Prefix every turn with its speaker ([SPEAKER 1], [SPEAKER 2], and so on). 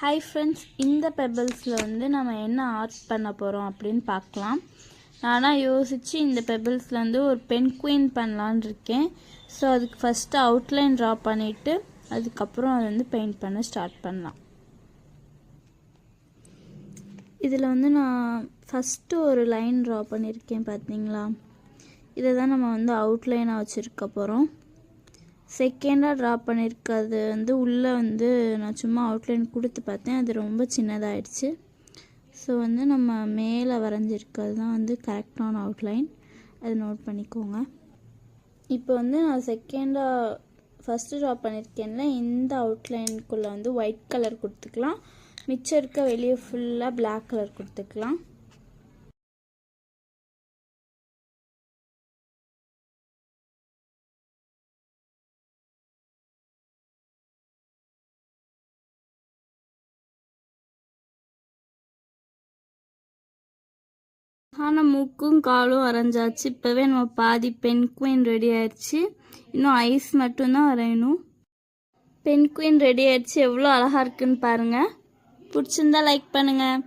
[SPEAKER 1] Hi friends, இந்த பெபிள்ஸில் நம்ம என்ன ஆர்ட் பண்ண போகிறோம் அப்படின்னு பார்க்கலாம். நானாக யோசித்து இந்த பெபிள்ஸில் ஒரு பென்குயின் பண்ணலான் இருக்கேன். ஸோ அதுக்கு ஃபஸ்ட்டு அவுட்லைன் ட்ரா பண்ணிவிட்டு அதுக்கப்புறம் அதை பெயிண்ட் பண்ண ஸ்டார்ட் பண்ணலாம். இதில் நான் ஃபஸ்ட்டு ஒரு லைன் ட்ரா பண்ணியிருக்கேன் பார்த்தீங்களா. இதை தான் நம்ம அவுட்லைனாக வச்சுருக்க போகிறோம். செகண்டாக ட்ரா பண்ணியிருக்கிறது உள்ளே நான் சும்மா அவுட்லைன் கொடுத்து பார்த்தேன், அது ரொம்ப சின்னதாகிடுச்சு. ஸோ நம்ம மேலே வரைஞ்சிருக்கிறது தான் கரெக்டான அவுட்லைன், அது நோட் பண்ணிக்கோங்க. இப்போ நான் செகண்டாக ஃபஸ்ட்டு ட்ரா பண்ணியிருக்கேன்ல, இந்த அவுட்லைனுக்குள்ளே ஒயிட் கலர் கொடுத்துக்கலாம். மிச்சம் இருக்க வெளியே ஃபுல்லாக பிளாக் கலர் கொடுத்துக்கலாம். ஆனால் மூக்கும் காலும் வரைஞ்சாச்சு. இப்போவே நம்ம பாதி பென்குயின் ரெடி ஆயிடுச்சு. இன்னும் ஐஸ் மட்டும்தான் வரையணும். பென்குயின் ரெடி ஆயிடுச்சு. எவ்வளோ அழகாக இருக்குன்னு பாருங்கள். பிடிச்சிருந்தா லைக் பண்ணுங்கள்.